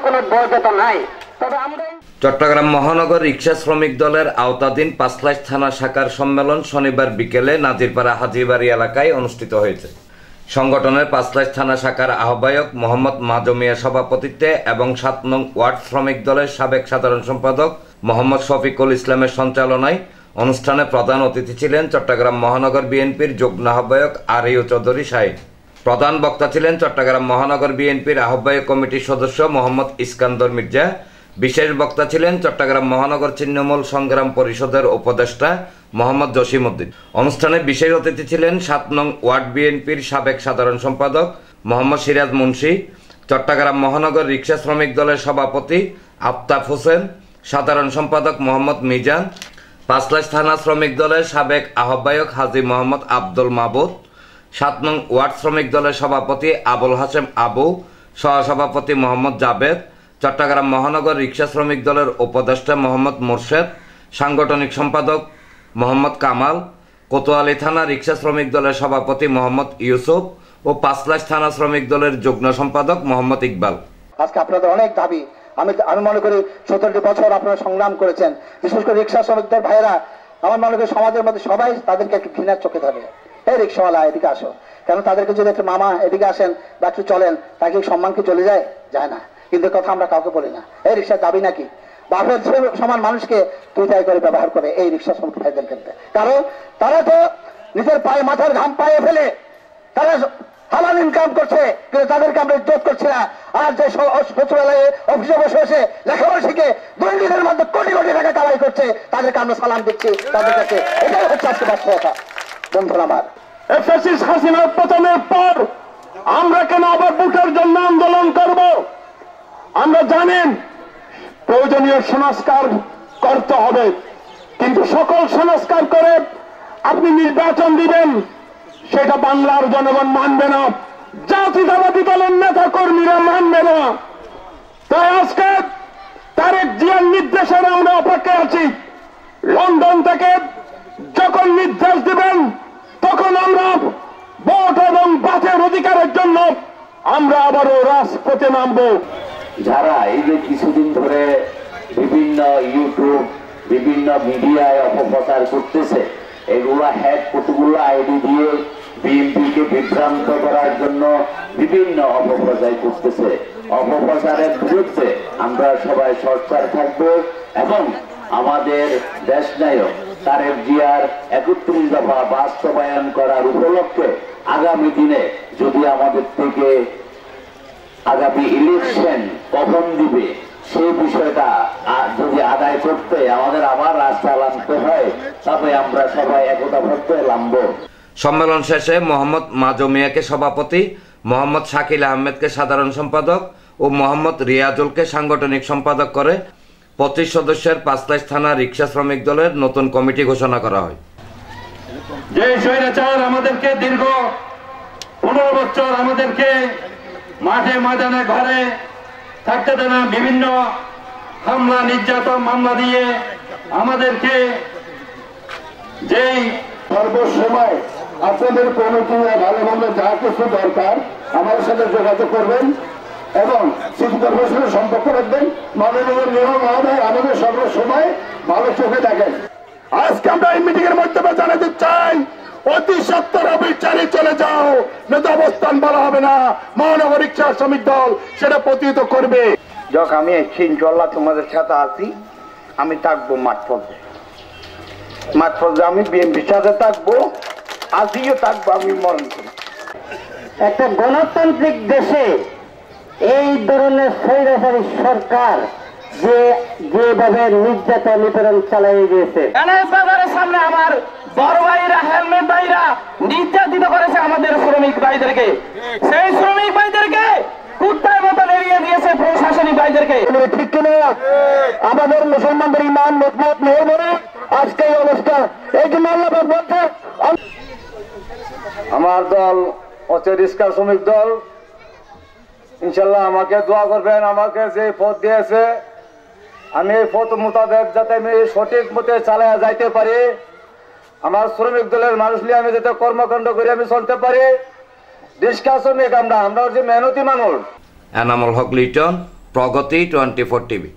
কোনো বৈধতা নাই। তবে আমরা চট্টগ্রাম মহানগর রিক্সা শ্রমিক দলের আওতাধীন পাঁচলাইশ থানা শাখার সম্মেলন শনিবার বিকেলে নাজিরপাড়া হাজীবাড়ি এলাকায় অনুষ্ঠিত হয়েছে। সংগঠনের পাঁচলাইশ থানা শাখার আহ্বায়ক মোহাম্মদ মাজু মিয়ার সভাপতিত্বে এবং ৭ নং ওয়ার্ড শ্রমিক দলের সাবেক সাধারণ সম্পাদক মোহাম্মদ শফিকুল ইসলামের সঞ্চালনায় অনুষ্ঠানে প্রধান অতিথি ছিলেন চট্টগ্রাম মহানগর বিএনপির যুগ্ম আহ্বায়ক আরিউ চৌধুরী সাহেব। প্রধান বক্তা ছিলেন চট্টগ্রাম মহানগর বিএনপির আহ্বায়ক কমিটির সদস্য মোহাম্মদ ইস্কান্দর মির্জা। বিশেষ বক্তা ছিলেন চট্টগ্রাম মহানগর ছিন্নমূল সংগ্রাম পরিষদের উপদেষ্টা মোহাম্মদ জসিমউদ্দিন। অনুষ্ঠানে বিশেষ অতিথি ছিলেন ৭ নং ওয়ার্ড বিএনপির সাবেক সাধারণ সম্পাদক মোহাম্মদ সিরাজ মুন্সি, চট্টগ্রাম মহানগর রিক্সা শ্রমিক দলের সভাপতি আফতাব হোসেন, সাধারণ সম্পাদক মোহাম্মদ মিজান, পাঁচলাইশ থানা শ্রমিক দলের সাবেক আহ্বায়ক হাজী মোহাম্মদ আব্দুল মাবুদ, ৭ নং ওয়ার্ড শ্রমিক দলের সভাপতি আবুল হাশেম আবু, সহসভাপতি মোহাম্মদ জাবেদ, চট্টগ্রাম মহানগর রিক্সা শ্রমিক দলের উপদেষ্টা মোহাম্মদ মোরশেদ, সাংগঠনিক সম্পাদক মোহাম্মদ কামাল, কোতোয়ালি থানা রিক্সা শ্রমিক দলের সভাপতি মোহাম্মদ ইউসুফ ও পাঁচলাইশ থানা শ্রমিক দলের যুগ্ম সম্পাদক মোহাম্মদ ইকবাল। আজকে আপনাদের অনেক দাবি, আমি মনে করি 17টি বছর আপনারা সংগ্রাম করেছেন। বিশেষ করে রিক্সা শ্রমিকদের ভাইয়েরা আমার মনে করি সমাজের মধ্যে সবাই তাদেরকে একটু ঘৃণার চোখে ধরে, এই রিক্সাওয়ালা এদিকে আসো, কেন তাদেরকে যদি একটু মামা এদিকে আসেন বা একটু চলেন, তাকে সম্মান কি চলে যায়? যায় না। কিন্তু কথা আমরা কাউকে বলি না। এই রিক্সার দাবি নাকি বাপের সমান মানুষকে তুই তাই করে ব্যবহার করে এই রিক্সা শ্রমিক ভাইদের ক্ষেত্রে, কারণ তারা তো নিজের পায়ে মাথার ঘাম পায়ে ফেলে তারা হালাল ইনকাম করছে, কিন্তু তাদেরকে আমরা ইজ্জত করছি না। আর যে সচিবালয়ে অফিসে বসে বসে লেখাপড়া শিখে 2 দিনের মধ্যে কোটি কোটি টাকা কামাই করছে, তাদেরকে আমরা সালাম দিচ্ছি তাদের কাছে। এটাই হচ্ছে আজকে বাস্তবতা। বন্ধুরা আমার, ফ্যাসিস্ট হাসিনার পতনের পর আমরা কেন আবার ভোটের জন্য আন্দোলন করব? আমরা জানেন প্রয়োজনীয় সংস্কার করতে হবে, কিন্তু সকল সংস্কার করে আপনি নির্বাচন দিবেন সেটা বাংলার জনগণ মানবে না, জাতীয়তাবাদী দলের নেতা কর্মীরা মানবে না। তাই আজকে তারেক জিয়ার নির্দেশের আমরা অপেক্ষায় আছি। লন্ডন থেকে যখন নির্দেশ দিবেন তখন আমরা ভোট এবং বাঁচের অধিকারের জন্য আমরা আবারও রাজপথে নামবো। যারা এই যে কিছুদিন ধরে বিভিন্ন ইউটিউব বিভিন্ন মিডিয়ায় অপপ্রচার করতেছে, এগুলা হ্যাক কতগুলো আইডি দিয়ে বিএনপিকে বিভ্রান্ত করার জন্য বিভিন্ন অপপ্রচার করতেছে। অপপ্রচারের বিরুদ্ধে আমরা সবাই সোচ্চার থাকবো এবং আমাদের দেশনায়ক তারেক জিয়ার 31 দফা বাস্তবায়ন করার উপলক্ষে আগামী দিনে যদি আমাদের থেকে আগামী ইলেকশন কখন দিবে সেই বিষয়টা যদি আদায় করতে আমাদের আবার রাস্তা নামতে হয়, তবে আমরা সবাই একতাবদ্ধ নামবো। সম্মেলন শেষে মোহাম্মদ মাজু মিয়াকে সভাপতি, মোহাম্মদ শাকিল আহমেদকে সাধারণ সম্পাদক ও মোহাম্মদ রিয়াজুলকে সাংগঠনিক সম্পাদক করে 25 সদস্যের পাঁচলাইশ থানা রিক্সা শ্রমিক দলের নতুন কমিটি ঘোষণা করা হয়। যে স্বৈরাচার আমাদেরকে দীর্ঘ 15 বছর আমাদেরকে মাঠে ময়দানে ঘরে থাকতে দেয় না, বিভিন্ন হামলা নির্যাতন মামলা দিয়ে আমাদেরকে যেই সর্বসময় আপনাদের কমিটি ভালো মন্দ যা কিছু দরকার আমাদের সাথে যোগাযোগ করবেন এবং সিটি কর্পোরেশনের সম্পর্ক রাখবেন। মাননীয় মেয়র মহোদয় আমাদের সর্বসময় ভালো চোখে দেখেন। আজকে আমরা এই মিটিং এর মাধ্যমে জানাতে চাই, অতি সত্তর অবিচারে চলে যাও, নেতা অবস্থান বলা হবে না। মহানগর রিক্সা শ্রমিক দল সেটা প্রতিহত করবে। যখন আমি এসছি ইনশাল্লাহ তোমাদের সাথে আছি, আমি থাকবো মাঠ পর্যায়ে। মাঠ পর্যায়ে আমি বিএনপির সাথে থাকবো, আজিও থাকবো, আমি মরণ করি। একটা গণতান্ত্রিক দেশে এই ধরনের স্বৈরাচারী সরকার যেভাবে নির্যাতন নিপীড়ন চালিয়ে গিয়েছে, বাজারের সামনে আমার বড় ভাইরা হেলমেট ভাইরা নির্যাতিত করেছে আমাদের শ্রমিক ভাইদেরকে। সেই শ্রমিক ভাইদেরকে কুত্তার মতো এড়িয়ে দিয়েছে প্রশাসনিক ভাইদেরকে। ঠিক কিনা? আমাদের মুসলমানদের ইমান মজবুত নেই বলে আজকে এই অবস্থা। এই জন্য আল্লাহ বলছে আমার দল হচ্ছে রিক্সা শ্রমিক দল, ইনশাল্লাহ আমাকে দোয়া করবেন। আমাকে যে পথ দিয়েছে আমি এই পথ মোতাবেক যাতে আমি সঠিক মতে চালায়া যাইতে পারি, আমার শ্রমিক দলের মানুষ নিয়ে আমি যাতে কর্মকাণ্ড করে আমি চলতে পারি। রিক্সা শ্রমিক আমরা হচ্ছে মেহনতি মানুষ। এনামুল হক লিটন, প্রগতি 24 টিভি।